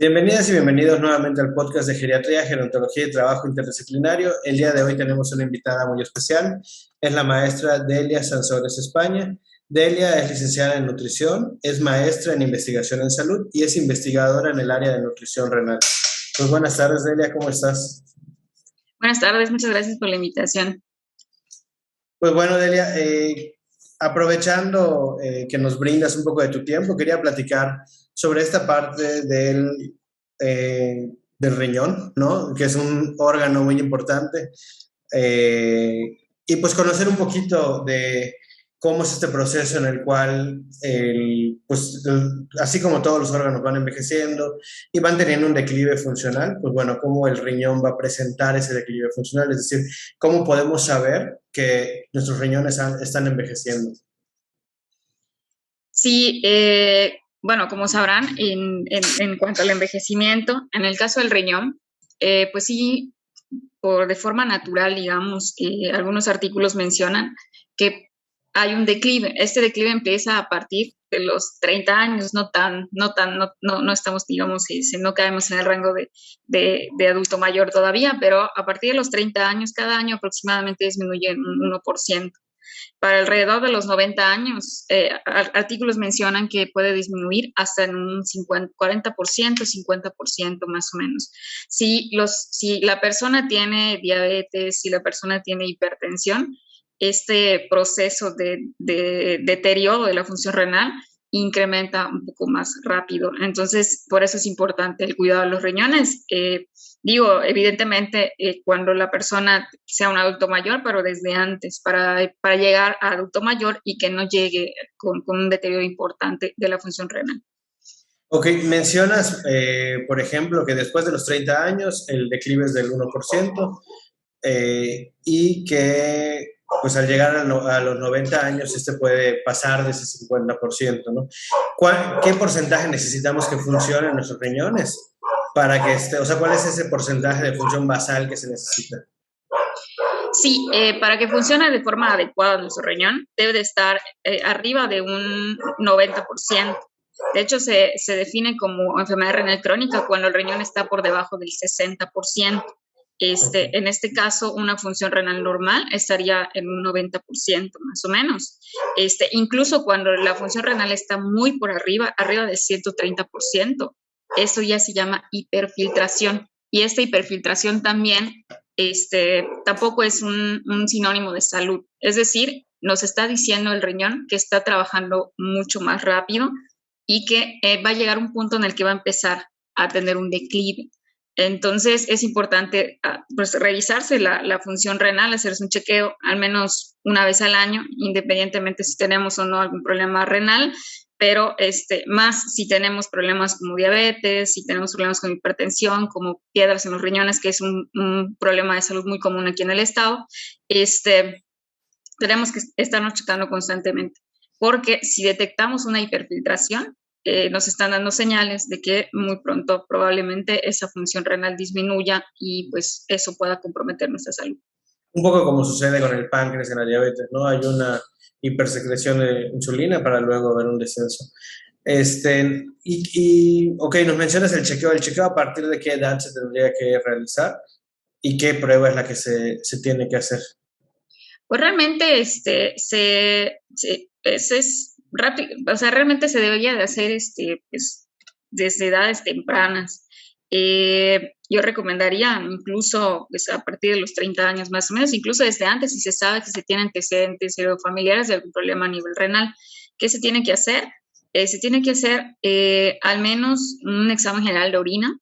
Bienvenidas y bienvenidos nuevamente al podcast de Geriatría, Gerontología y Trabajo Interdisciplinario. El día de hoy tenemos una invitada muy especial, es la maestra Delia Sansores España. Delia es licenciada en nutrición, es maestra en investigación en salud y es investigadora en el área de nutrición renal. Pues buenas tardes, Delia, ¿cómo estás? Buenas tardes, muchas gracias por la invitación. Pues bueno, Delia, aprovechando que nos brindas un poco de tu tiempo, quería platicar sobre esta parte del riñón, ¿no? Que es un órgano muy importante. Y pues conocer un poquito de cómo es este proceso en el cual, así como todos los órganos van envejeciendo y van teniendo un declive funcional, pues bueno, cómo el riñón va a presentar ese declive funcional, es decir, cómo podemos saber que nuestros riñones están envejeciendo. Sí, bueno, como sabrán, en cuanto al envejecimiento, en el caso del riñón, pues sí, de forma natural, digamos, algunos artículos mencionan que hay un declive. Este declive empieza a partir de los 30 años, no estamos, digamos, no caemos en el rango de adulto mayor todavía, pero a partir de los 30 años, cada año aproximadamente disminuye un 1%. Para alrededor de los 90 años, artículos mencionan que puede disminuir hasta en un 40%, 50% más o menos. Si la persona tiene diabetes, si la persona tiene hipertensión, este proceso de deterioro de la función renal incrementa un poco más rápido. Entonces, por eso es importante el cuidado de los riñones. Digo, evidentemente, cuando la persona sea un adulto mayor, pero desde antes, para llegar a adulto mayor y que no llegue con un deterioro importante de la función renal. Ok, mencionas, por ejemplo, que después de los 30 años el declive es del 1%, y que pues al llegar a los 90 años este puede pasar de ese 50%, ¿no? ¿Qué porcentaje necesitamos que funcionen nuestros riñones para que esté, o sea, cuál es ese porcentaje de función basal que se necesita? Sí, para que funcione de forma adecuada nuestro riñón, debe de estar arriba de un 90%. De hecho, se define como enfermedad renal crónica cuando el riñón está por debajo del 60%. En este caso, una función renal normal estaría en un 90% más o menos. Incluso cuando la función renal está muy por arriba de 130%, eso ya se llama hiperfiltración. Y esta hiperfiltración también tampoco es un sinónimo de salud. Es decir, nos está diciendo el riñón que está trabajando mucho más rápido y que va a llegar un punto en el que va a empezar a tener un declive. Entonces es importante pues, revisarse la función renal, hacerse un chequeo al menos una vez al año, independientemente si tenemos o no algún problema renal, pero más si tenemos problemas como diabetes, si tenemos problemas con hipertensión, como piedras en los riñones, que es un problema de salud muy común aquí en el estado, tenemos que estarnos checando constantemente, porque si detectamos una hiperfiltración, nos están dando señales de que muy pronto probablemente esa función renal disminuya y pues eso pueda comprometer nuestra salud. Un poco como sucede con el páncreas en la diabetes, ¿no? Hay una hipersecreción de insulina para luego haber un descenso. Ok, nos mencionas el chequeo a partir de qué edad se tendría que realizar y qué prueba es la que se tiene que hacer. Pues realmente es rápido, o sea, realmente se debería de hacer pues, desde edades tempranas. Yo recomendaría incluso pues, a partir de los 30 años más o menos, incluso desde antes, si se sabe que se tienen antecedentes familiares de algún problema a nivel renal. ¿Qué se tiene que hacer? Se tiene que hacer al menos un examen general de orina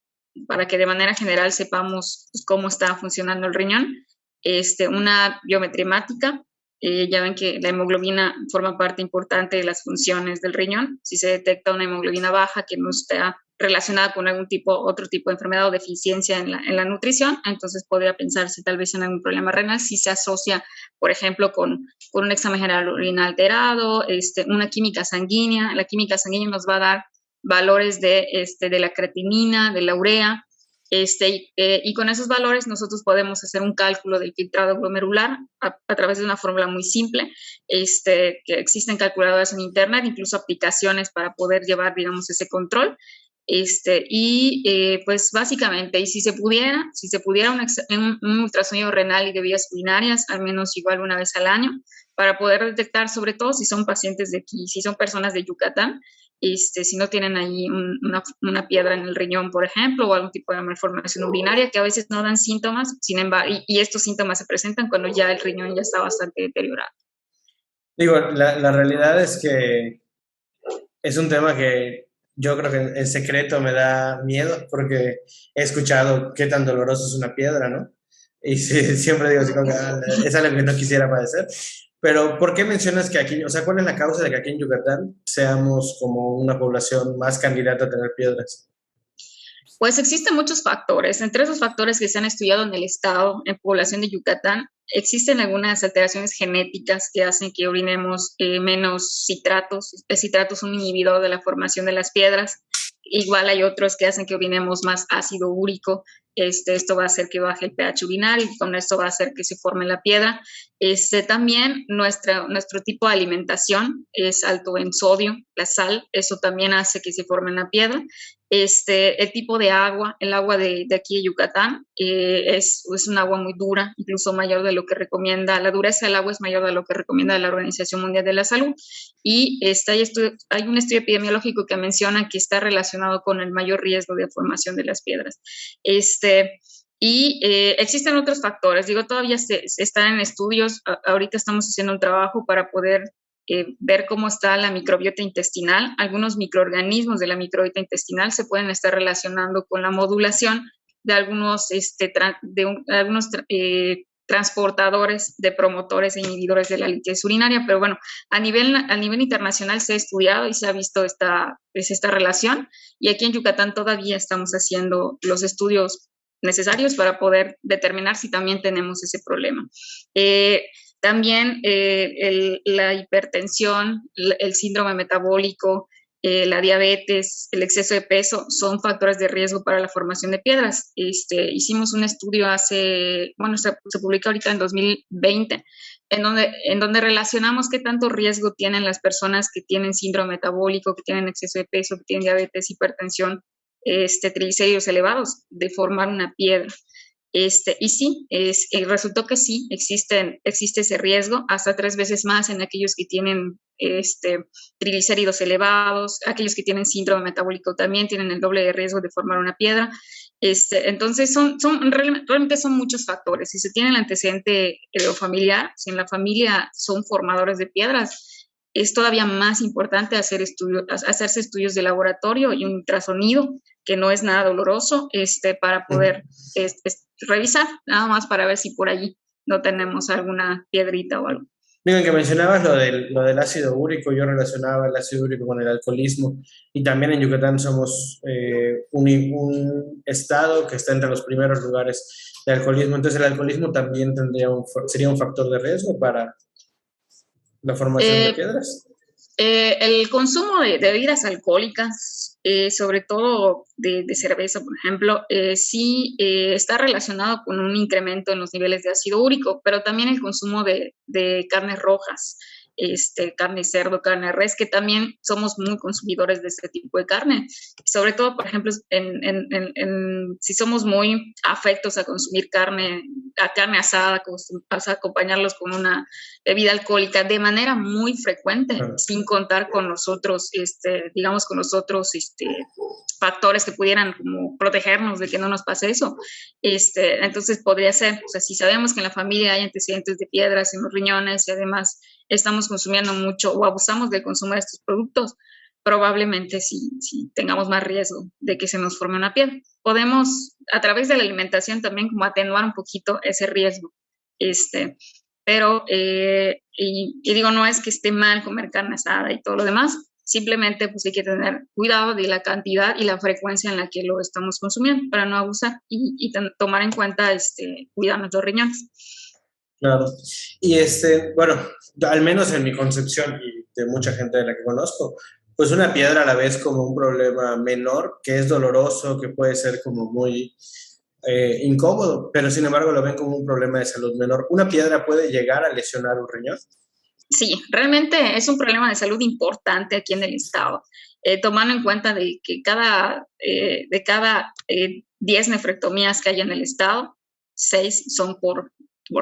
para que de manera general sepamos pues, cómo está funcionando el riñón. Una biometría hemática. Ya ven que la hemoglobina forma parte importante de las funciones del riñón. Si se detecta una hemoglobina baja que no está relacionada con otro tipo de enfermedad o deficiencia en la nutrición, entonces podría pensarse tal vez en algún problema renal si se asocia, por ejemplo, con un examen general de orina alterado, una química sanguínea. La química sanguínea nos va a dar valores de la creatinina, de la urea, y con esos valores nosotros podemos hacer un cálculo del filtrado glomerular a través de una fórmula muy simple, que existen calculadoras en internet, incluso aplicaciones para poder llevar, digamos, ese control. Pues básicamente, y si se pudiera un ultrasonido renal y de vías urinarias, al menos igual una vez al año, para poder detectar, sobre todo si son pacientes de aquí, si son personas de Yucatán, si no tienen ahí una piedra en el riñón, por ejemplo, o algún tipo de malformación urinaria, que a veces no dan síntomas, sin embargo, y estos síntomas se presentan cuando ya el riñón ya está bastante deteriorado. Digo, la realidad es que es un tema que yo creo que en secreto me da miedo porque he escuchado qué tan doloroso es una piedra, ¿no? Y sí, siempre digo, así como que, es algo que no quisiera padecer. Pero, ¿por qué mencionas que aquí, o sea, cuál es la causa de que aquí en Yucatán seamos como una población más candidata a tener piedras? Pues existen muchos factores. Entre esos factores que se han estudiado en el estado, en población de Yucatán, existen algunas alteraciones genéticas que hacen que urinemos menos citratos. El citrato es un inhibidor de la formación de las piedras. Igual hay otros que hacen que urinemos más ácido úrico. Esto va a hacer que baje el pH urinario y con esto va a hacer que se forme la piedra. También nuestro tipo de alimentación es alto en sodio, la sal, eso también hace que se forme la piedra. El tipo de agua, el agua de aquí de Yucatán es un agua muy dura, incluso mayor de lo que recomienda, la dureza del agua es mayor de lo que recomienda la Organización Mundial de la Salud. Y hay un estudio epidemiológico que menciona que está relacionado con el mayor riesgo de formación de las piedras. Existen otros factores, digo, todavía se están en estudios, ahorita estamos haciendo un trabajo para poder ver cómo está la microbiota intestinal. Algunos microorganismos de la microbiota intestinal se pueden estar relacionando con la modulación de algunos, transportadores de promotores e inhibidores de la litis urinaria, pero bueno, a nivel internacional se ha estudiado y se ha visto esta relación, y aquí en Yucatán todavía estamos haciendo los estudios necesarios para poder determinar si también tenemos ese problema. También la hipertensión, el síndrome metabólico, la diabetes, el exceso de peso son factores de riesgo para la formación de piedras. Hicimos un estudio se publica ahorita en 2020, en donde relacionamos qué tanto riesgo tienen las personas que tienen síndrome metabólico, que tienen exceso de peso, que tienen diabetes, hipertensión, triglicéridos elevados, de formar una piedra. Y sí, resultó que sí, existe ese riesgo, hasta 3 veces más en aquellos que tienen triglicéridos elevados, aquellos que tienen síndrome metabólico también tienen el doble de riesgo de formar una piedra. Entonces, realmente son muchos factores. Si se tiene el antecedente familiar, si en la familia son formadores de piedras, es todavía más importante hacerse estudios de laboratorio y un ultrasonido, que no es nada doloroso, para poder revisar, nada más para ver si por allí no tenemos alguna piedrita o algo. Miren, que mencionabas lo del ácido úrico, yo relacionaba el ácido úrico con el alcoholismo, y también en Yucatán somos un estado que está entre los primeros lugares de alcoholismo, entonces el alcoholismo también sería un factor de riesgo para la formación de piedras. El consumo de bebidas alcohólicas, sobre todo de cerveza, por ejemplo, sí está relacionado con un incremento en los niveles de ácido úrico, pero también el consumo de carnes rojas, carne de cerdo, carne de res, que también somos muy consumidores de este tipo de carne. Sobre todo, por ejemplo, si somos muy afectos a consumir carne asada, a acompañarlos con una bebida alcohólica de manera muy frecuente, sin contar con los otros, con los otros factores que pudieran como protegernos de que no nos pase eso. Entonces podría ser, o sea, si sabemos que en la familia hay antecedentes de piedras en los riñones y además estamos consumiendo mucho o abusamos del consumo de estos productos, probablemente sí tengamos más riesgo de que se nos forme una piedra. Podemos, a través de la alimentación, también como atenuar un poquito ese riesgo. Pero, digo, no es que esté mal comer carne asada y todo lo demás, simplemente pues hay que tener cuidado de la cantidad y la frecuencia en la que lo estamos consumiendo para no abusar y tomar en cuenta cuidar nuestros riñones. Claro. Y bueno, al menos en mi concepción y de mucha gente de la que conozco, pues una piedra a la vez como un problema menor, que es doloroso, que puede ser como muy incómodo, pero sin embargo lo ven como un problema de salud menor. ¿Una piedra puede llegar a lesionar un riñón? Sí, realmente es un problema de salud importante aquí en el estado, tomando en cuenta de que de cada 10 nefrectomías que hay en el estado, 6 son por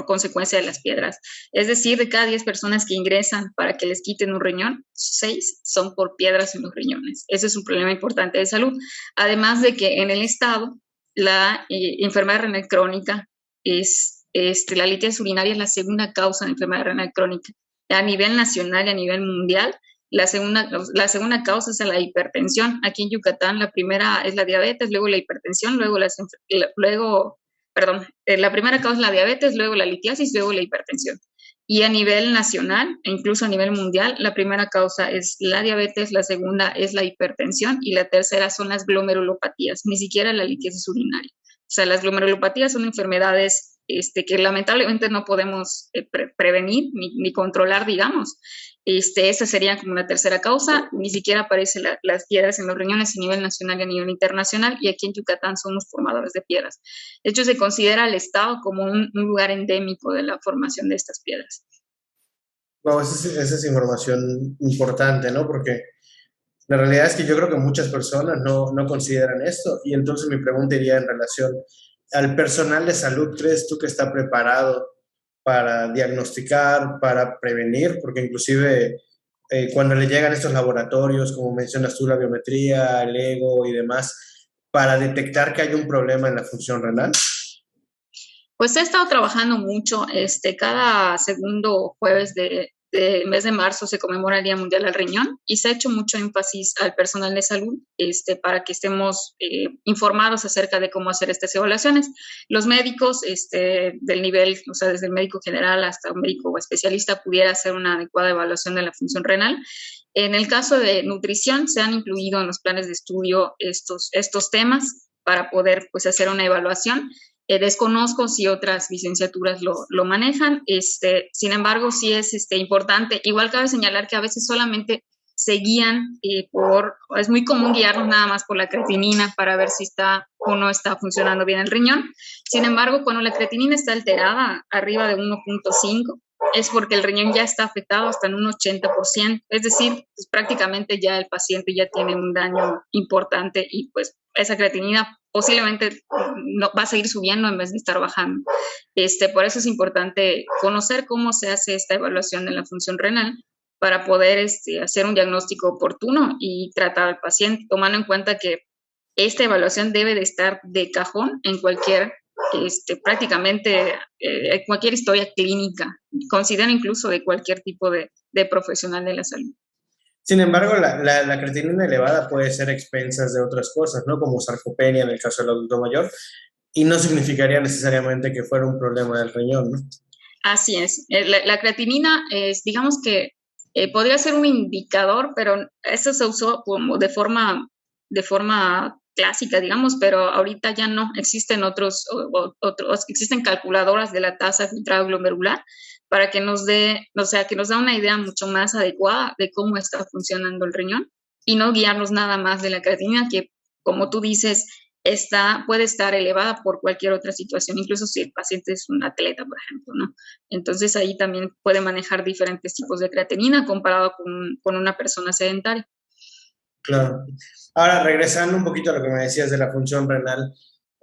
consecuencia de las piedras. Es decir, de cada 10 personas que ingresan para que les quiten un riñón, 6 son por piedras en los riñones. Ese es un problema importante de salud. Además de que en el estado, la enfermedad renal crónica la litiasis urinaria es la segunda causa de enfermedad renal crónica a nivel nacional y a nivel mundial. La segunda causa es la hipertensión. Aquí en Yucatán la primera es la diabetes, luego la hipertensión, la primera causa es la diabetes, luego la litiasis, luego la hipertensión. Y a nivel nacional e incluso a nivel mundial, la primera causa es la diabetes, la segunda es la hipertensión y la tercera son las glomerulopatías, ni siquiera la litiasis urinaria. O sea, las glomerulopatías son enfermedades que lamentablemente no podemos prevenir ni controlar, digamos. Esa sería como una tercera causa. Ni siquiera aparecen las piedras en los riñones a nivel nacional y a nivel internacional, y aquí en Yucatán somos formadores de piedras. De hecho, se considera al estado como un lugar endémico de la formación de estas piedras. Wow, esa es información importante, ¿no? Porque la realidad es que yo creo que muchas personas no consideran esto. Y entonces mi pregunta iría en relación al personal de salud. ¿Crees tú que está preparado para diagnosticar, para prevenir? Porque inclusive cuando le llegan estos laboratorios, como mencionas tú, la biometría, el ego y demás, para detectar que hay un problema en la función renal. Pues he estado trabajando mucho. Cada segundo jueves del mes de marzo se conmemora el Día Mundial del Riñón y se ha hecho mucho énfasis al personal de salud para que estemos informados acerca de cómo hacer estas evaluaciones. Los médicos del nivel, o sea, desde el médico general hasta un médico especialista pudiera hacer una adecuada evaluación de la función renal. En el caso de nutrición, se han incluido en los planes de estudio estos temas para poder pues, hacer una evaluación. Desconozco si otras licenciaturas lo manejan, sin embargo, sí es importante. Igual cabe señalar que a veces solamente se guían es muy común guiarnos nada más por la creatinina para ver si está o no está funcionando bien el riñón. Sin embargo, cuando la creatinina está alterada arriba de 1.5, es porque el riñón ya está afectado hasta en un 80%, es decir, pues, prácticamente ya el paciente ya tiene un daño importante y pues esa creatinina posiblemente no, va a seguir subiendo en vez de estar bajando. Por eso es importante conocer cómo se hace esta evaluación de la función renal para poder hacer un diagnóstico oportuno y tratar al paciente, tomando en cuenta que esta evaluación debe de estar de cajón en prácticamente cualquier historia clínica, considera incluso de cualquier tipo de profesional de la salud. Sin embargo, la creatinina elevada puede ser a expensas de otras cosas, ¿no? Como sarcopenia en el caso del adulto mayor, y no significaría necesariamente que fuera un problema del riñón, ¿no? Así es. La creatinina digamos que podría ser un indicador, pero eso se usó como de forma clásica, digamos, pero ahorita ya no. Existen existen calculadoras de la tasa de filtrado glomerular para que nos que nos da una idea mucho más adecuada de cómo está funcionando el riñón y no guiarnos nada más de la creatinina, que como tú dices, puede estar elevada por cualquier otra situación, incluso si el paciente es un atleta, por ejemplo, ¿no? Entonces ahí también puede manejar diferentes tipos de creatinina comparado con una persona sedentaria. Claro. Ahora, regresando un poquito a lo que me decías de la función renal,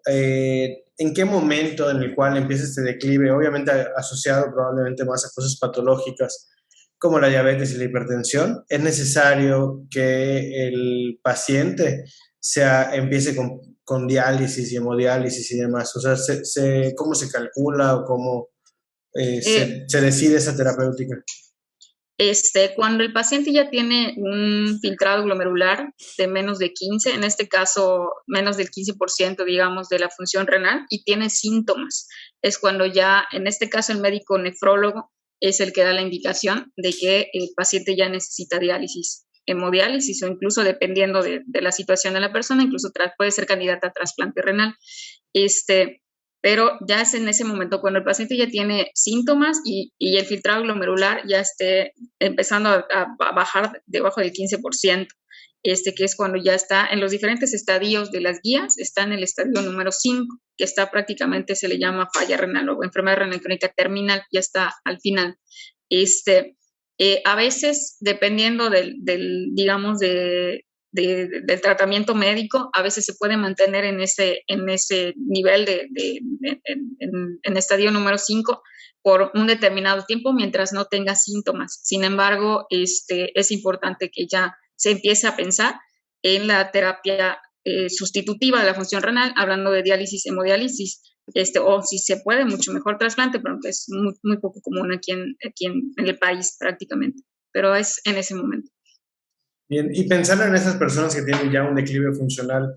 ¿en qué momento en el cual empieza este declive, obviamente asociado probablemente más a cosas patológicas como la diabetes y la hipertensión, es necesario que el paciente empiece con diálisis y hemodiálisis y demás? O sea, ¿cómo se calcula o cómo se decide esa terapéutica? Cuando el paciente ya tiene un filtrado glomerular de menos de 15, en este caso menos del 15%, digamos, de la función renal y tiene síntomas, es cuando ya, en este caso, el médico nefrólogo es el que da la indicación de que el paciente ya necesita diálisis, hemodiálisis o incluso dependiendo de la situación de la persona, incluso puede ser candidata a trasplante renal. Pero ya es en ese momento cuando el paciente ya tiene síntomas y el filtrado glomerular ya esté empezando a bajar debajo del 15%, que es cuando ya está en los diferentes estadios de las guías, está en el estadio número 5, que está prácticamente, se le llama falla renal o enfermedad renal crónica terminal, ya está al final. A veces, dependiendo digamos, del tratamiento médico, a veces se puede mantener en ese nivel en estadio número 5 por un determinado tiempo mientras no tenga síntomas. Sin embargo, es importante que ya se empiece a pensar en la terapia sustitutiva de la función renal, hablando de diálisis, hemodiálisis, o si se puede, mucho mejor trasplante, pero que es muy, muy poco común aquí en el país prácticamente, pero es en ese momento. Bien, y pensando en esas personas que tienen ya un declive funcional,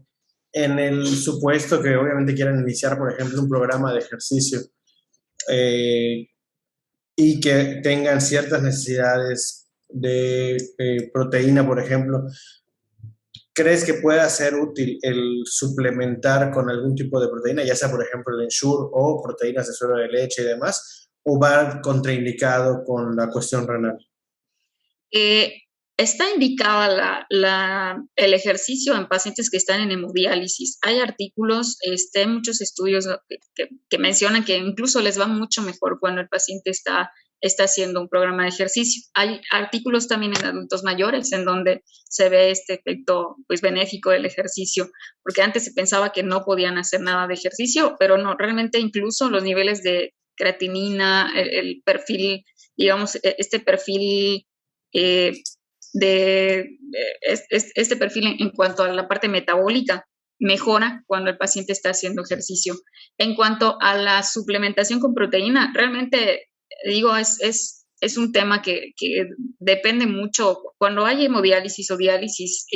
en el supuesto que obviamente quieran iniciar, por ejemplo, un programa de ejercicio y que tengan ciertas necesidades de proteína, por ejemplo, ¿crees que pueda ser útil el suplementar con algún tipo de proteína, ya sea por ejemplo el Ensure o proteínas de suero de leche y demás, o va contraindicado con la cuestión renal? Está indicada el ejercicio en pacientes que están en hemodiálisis. Hay artículos, muchos estudios que mencionan que incluso les va mucho mejor cuando el paciente está haciendo un programa de ejercicio. Hay artículos también en adultos mayores en donde se ve este efecto pues, benéfico del ejercicio, porque antes se pensaba que no podían hacer nada de ejercicio, pero no, realmente incluso los niveles de creatinina, el perfil, digamos, este perfil este perfil en cuanto a la parte metabólica mejora cuando el paciente está haciendo ejercicio. En cuanto a la suplementación con proteína, realmente digo, es un tema que depende mucho. Cuando hay hemodiálisis o diálisis,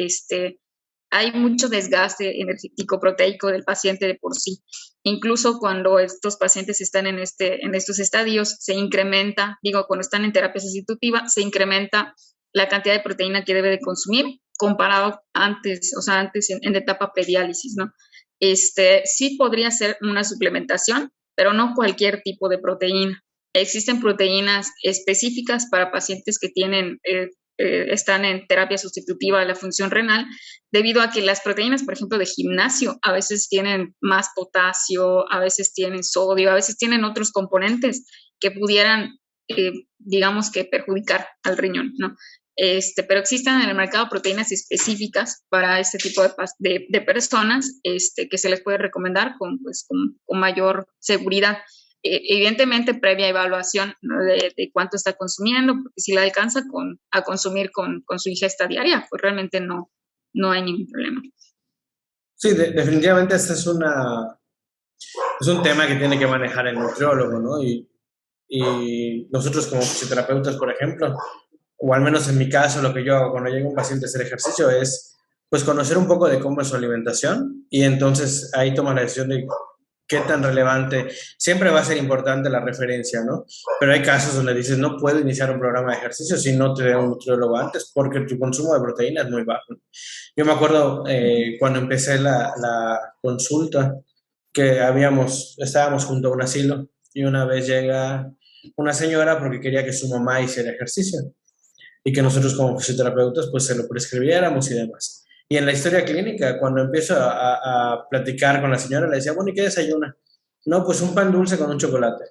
hay mucho desgaste energético proteico del paciente de por sí. Incluso cuando estos pacientes están en estos estadios, se incrementa, cuando están en terapia sustitutiva, se incrementa la cantidad de proteína que debe de consumir comparado antes en etapa prediálisis, ¿no? Sí podría ser una suplementación, pero no cualquier tipo de proteína. Existen proteínas específicas para pacientes que están en terapia sustitutiva de la función renal, debido a que las proteínas, por ejemplo, de gimnasio, a veces tienen más potasio, a veces tienen sodio, a veces tienen otros componentes que pudieran, digamos que perjudicar al riñón, ¿no? Pero existen en el mercado proteínas específicas para este tipo de personas que se les puede recomendar con mayor seguridad. Evidentemente, previa evaluación, ¿no? de cuánto está consumiendo, porque si la alcanza a consumir con su ingesta diaria, pues realmente no hay ningún problema. Sí, definitivamente este es un tema que tiene que manejar el nutriólogo, ¿no? Y nosotros como fisioterapeutas, por ejemplo, o al menos en mi caso, lo que yo hago cuando llega un paciente a hacer ejercicio es, pues, conocer un poco de cómo es su alimentación y entonces ahí toma la decisión de qué tan relevante. Siempre va a ser importante la referencia, ¿no? Pero hay casos donde dices, no puedo iniciar un programa de ejercicio si no te veo un nutriólogo antes porque tu consumo de proteína es muy bajo. Yo me acuerdo cuando empecé la consulta que estábamos junto a un asilo y una vez llega una señora porque quería que su mamá hiciera ejercicio y que nosotros como fisioterapeutas pues se lo prescribiéramos y demás. Y en la historia clínica, cuando empiezo a platicar con la señora, le decía, bueno, ¿y qué desayuna? No, pues un pan dulce con un chocolate.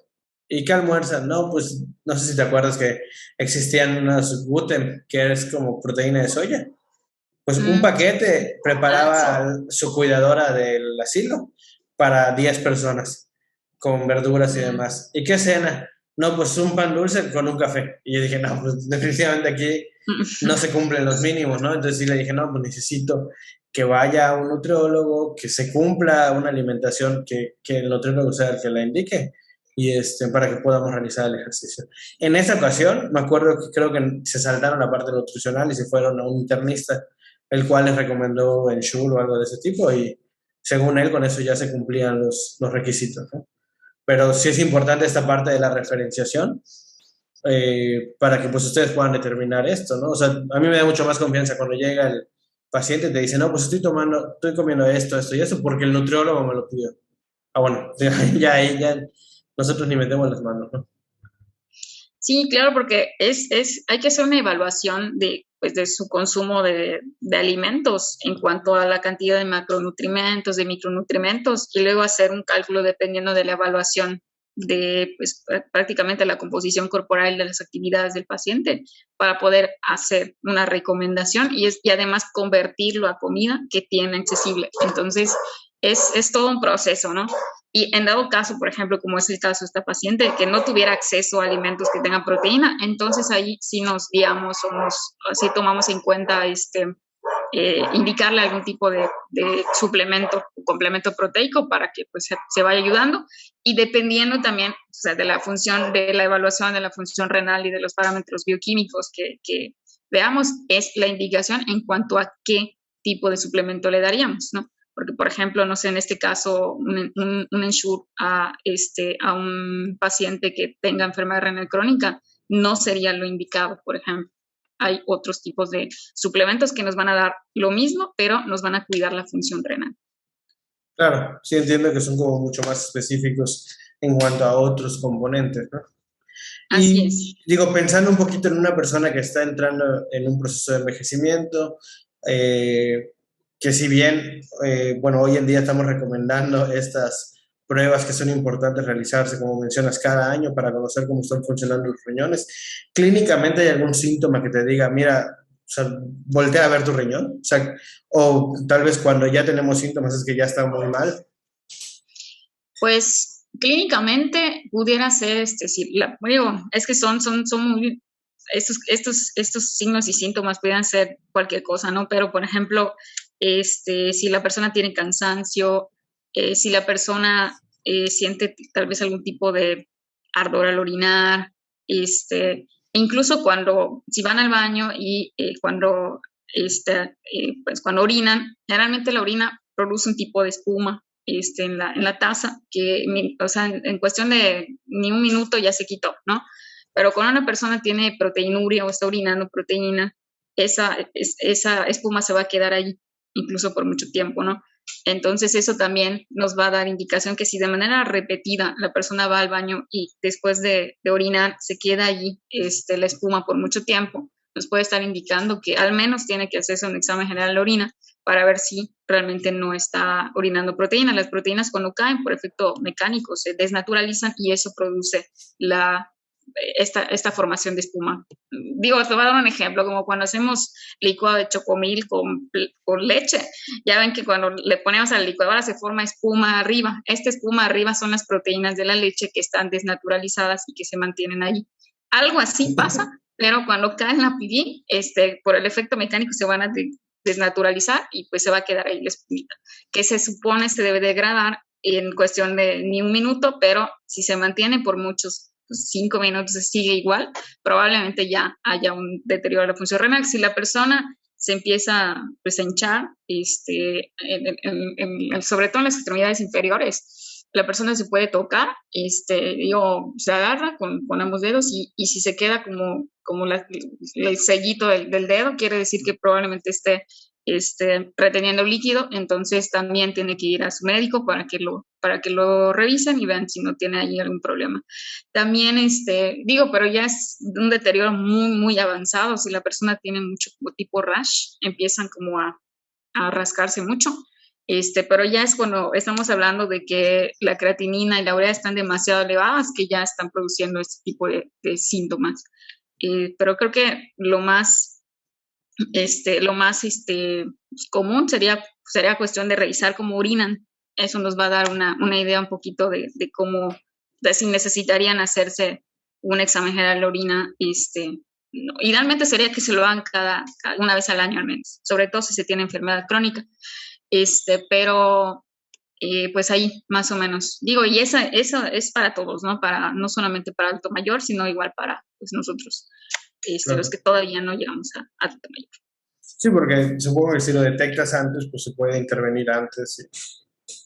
¿Y qué almuerza? No, pues no sé si te acuerdas que existían unos gluten, que es como proteína de soya. Pues un paquete preparaba su cuidadora del asilo para 10 personas con verduras y demás. ¿Y qué cena? No, pues un pan dulce con un café. Y yo dije, no, pues definitivamente aquí no se cumplen los mínimos, ¿no? Entonces sí le dije, no, pues necesito que vaya un nutriólogo, que se cumpla una alimentación que el nutriólogo sea el que la indique y para que podamos realizar el ejercicio. En esa ocasión, me acuerdo que creo que se saltaron la parte nutricional y se fueron a un internista, el cual les recomendó Ensure o algo de ese tipo y según él con eso ya se cumplían los requisitos, ¿no? Pero sí es importante esta parte de la referenciación para que pues ustedes puedan determinar esto, ¿no? O sea, a mí me da mucho más confianza cuando llega el paciente y te dice, no, pues estoy comiendo esto y eso porque el nutriólogo me lo pidió. Ah, bueno, ya ahí ya nosotros ni metemos las manos, ¿no? Sí, claro, porque hay que hacer una evaluación de su consumo de alimentos en cuanto a la cantidad de macronutrientes, de micronutrientes, y luego hacer un cálculo dependiendo de la evaluación pues, prácticamente la composición corporal de las actividades del paciente para poder hacer una recomendación y además convertirlo a comida que tiene accesible. Entonces, es todo un proceso, ¿no? Y en dado caso, por ejemplo, como es el caso de esta paciente, que no tuviera acceso a alimentos que tengan proteína, entonces ahí sí nos guiamos sí tomamos en cuenta indicarle algún tipo de suplemento o complemento proteico para que pues se vaya ayudando, y dependiendo también, o sea, de la función, de la evaluación de la función renal y de los parámetros bioquímicos que veamos, es la indicación en cuanto a qué tipo de suplemento le daríamos, ¿no? Porque, por ejemplo, no sé, en este caso, un Ensure a un paciente que tenga enfermedad renal crónica no sería lo indicado, por ejemplo. Hay otros tipos de suplementos que nos van a dar lo mismo, pero nos van a cuidar la función renal. Claro, sí entiendo que son como mucho más específicos en cuanto a otros componentes, ¿no? Así es. Y digo, pensando un poquito en una persona que está entrando en un proceso de envejecimiento, que si bien, bueno, hoy en día estamos recomendando estas pruebas que son importantes realizarse, como mencionas, cada año para conocer cómo están funcionando los riñones, ¿clínicamente hay algún síntoma que te diga, mira, o sea, voltea a ver tu riñón? O sea, o tal vez cuando ya tenemos síntomas es que ya está muy mal. Pues clínicamente pudiera ser, digo, es que son muy, estos signos y síntomas pudieran ser cualquier cosa, ¿no? Pero, por ejemplo, si la persona tiene cansancio, si la persona siente tal vez algún tipo de ardor al orinar, incluso si van al baño y pues cuando orinan, generalmente la orina produce un tipo de espuma en la taza, que, o sea, en cuestión de ni un minuto ya se quitó, ¿no? Pero cuando una persona tiene proteinuria o está orinando proteína, esa espuma se va a quedar ahí, incluso por mucho tiempo, ¿no? Entonces eso también nos va a dar indicación que si de manera repetida la persona va al baño y después de orinar se queda allí la espuma por mucho tiempo, nos puede estar indicando que al menos tiene que hacerse un examen general de orina para ver si realmente no está orinando proteína. Las proteínas cuando caen por efecto mecánico se desnaturalizan y eso produce esta formación de espuma. Digo, te voy a dar un ejemplo, como cuando hacemos licuado de chocomil con leche, ya ven que cuando le ponemos a la licuadora se forma espuma arriba. Esta espuma arriba son las proteínas de la leche que están desnaturalizadas y que se mantienen ahí. Algo así pasa, pero cuando cae en la pipí, por el efecto mecánico se van a desnaturalizar y pues se va a quedar ahí la espumita, que se supone se debe degradar en cuestión de ni un minuto, pero si se mantiene por muchos 5 minutos sigue igual, probablemente ya haya un deterioro de la función renal. Si la persona se empieza pues, a hinchar, sobre todo en las extremidades inferiores, la persona se puede tocar, se agarra con ambos dedos y si se queda como el sellito del dedo, quiere decir que probablemente esté reteniendo líquido, entonces también tiene que ir a su médico para que lo revisen y vean si no tiene ahí algún problema. También, pero ya es un deterioro muy, muy avanzado. Si la persona tiene mucho tipo rash, empiezan como a rascarse mucho. Pero ya es cuando estamos hablando de que la creatinina y la urea están demasiado elevadas, que ya están produciendo este tipo de síntomas. Pero creo que lo más común sería cuestión de revisar cómo orinan. Eso nos va a dar una idea un poquito de cómo, de si necesitarían hacerse un examen general de orina. No, idealmente sería que se lo hagan una vez al año al menos, sobre todo si se tiene enfermedad crónica. Pero pues ahí más o menos. Digo, y eso es para todos, ¿no? No solamente para adulto mayor, sino igual para pues, nosotros. Claro. Los que todavía no llegamos a adulto mayor. Sí, porque supongo que si lo detectas antes, pues se puede intervenir antes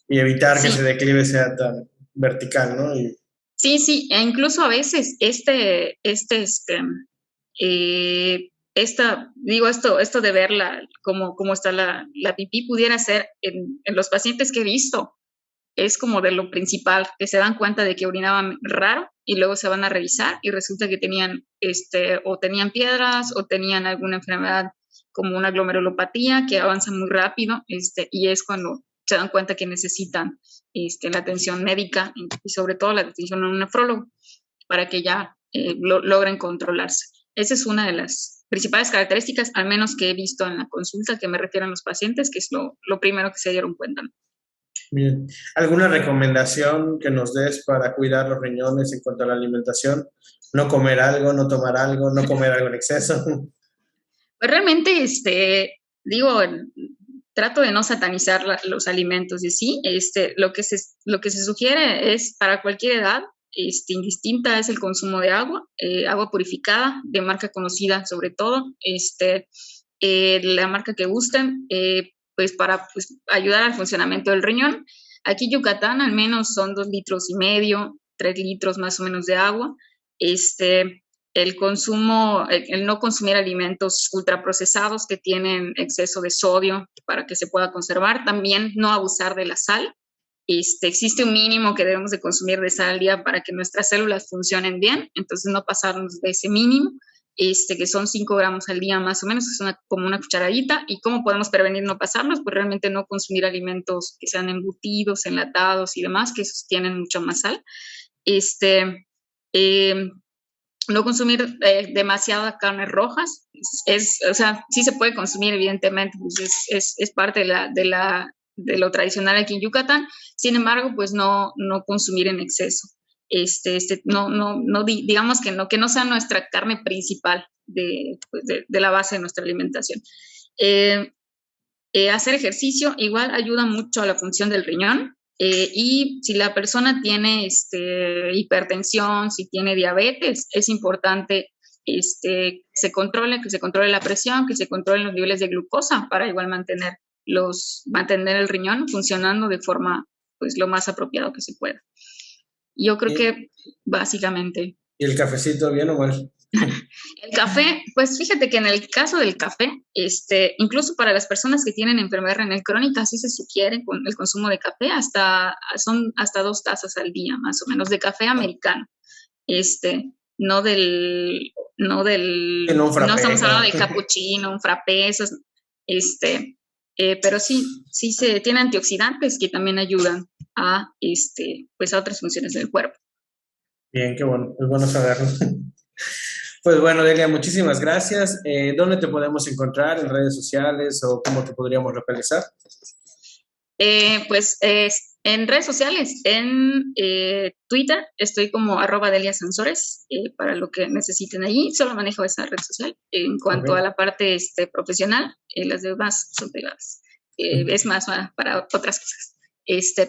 y evitar que ese declive sea tan vertical, ¿no? Sí, e incluso a veces esto de ver cómo está la pipí pudiera ser en los pacientes que he visto, es como de lo principal, que se dan cuenta de que orinaban raro y luego se van a revisar y resulta que tenían o tenían piedras o tenían alguna enfermedad como una glomerulopatía que avanza muy rápido y es cuando se dan cuenta que necesitan la atención médica y sobre todo la atención a un nefrólogo para que ya logren controlarse. Esa es una de las principales características, al menos que he visto en la consulta, que me refieren los pacientes, que es lo primero que se dieron cuenta. Bien. ¿Alguna recomendación que nos des para cuidar los riñones en cuanto a la alimentación? No comer algo, no tomar algo, no comer algo en exceso. Pues realmente, digo, trato de no satanizar los alimentos y sí, lo que se sugiere es para cualquier edad, indistinta, es el consumo de agua, agua purificada, de marca conocida sobre todo, la marca que gusten, pues para ayudar al funcionamiento del riñón. Aquí en Yucatán al menos son 2,5 litros, 3 litros más o menos de agua. El consumo, el no consumir alimentos ultraprocesados que tienen exceso de sodio para que se pueda conservar. También no abusar de la sal. Existe un mínimo que debemos de consumir de sal al día para que nuestras células funcionen bien, entonces no pasarnos de ese mínimo, que son 5 gramos al día más o menos, es como una cucharadita. ¿Y cómo podemos prevenir no pasarnos? Pues realmente no consumir alimentos que sean embutidos, enlatados y demás, que esos tienen mucho más sal. No consumir demasiadas carnes rojas, o sea, sí se puede consumir, evidentemente, pues es parte de lo tradicional aquí en Yucatán. Sin embargo, pues no consumir en exceso. Digamos que no sea nuestra carne principal de la base de nuestra alimentación. Hacer ejercicio igual ayuda mucho a la función del riñón. Y si la persona tiene hipertensión, si tiene diabetes, es importante que se controle la presión, que se controlen los niveles de glucosa para igual mantener el riñón funcionando de forma pues lo más apropiado que se pueda. Yo creo que básicamente. ¿Y el cafecito bien o mal? El café, pues fíjate que en el caso del café, incluso para las personas que tienen enfermedad renal crónica, sí se sugiere con el consumo de café, son hasta 2 tazas al día, más o menos, de café americano. No estamos hablando de cappuccino, un frappé, esos, pero sí se tiene antioxidantes que también ayudan a otras funciones del cuerpo. Bien, qué bueno, es bueno saberlo. Pues bueno, Delia, muchísimas gracias. ¿Dónde te podemos encontrar? ¿En redes sociales o cómo te podríamos localizar? En redes sociales, en Twitter, estoy como @DeliaSansores, para lo que necesiten allí. Solo manejo esa red social. En cuanto a la parte profesional, las demás son privadas. Es más para otras cosas.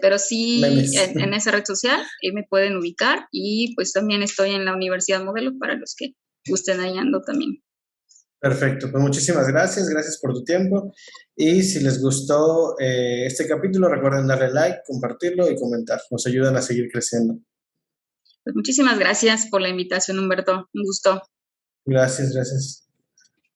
Pero sí, en esa red social me pueden ubicar, y pues también estoy en la Universidad Modelo para los que gusten, ahí ando también. Perfecto, pues muchísimas gracias por tu tiempo, y si les gustó este capítulo, recuerden darle like, compartirlo y comentar, nos ayudan a seguir creciendo. Pues muchísimas gracias por la invitación, Humberto, un gusto. Gracias.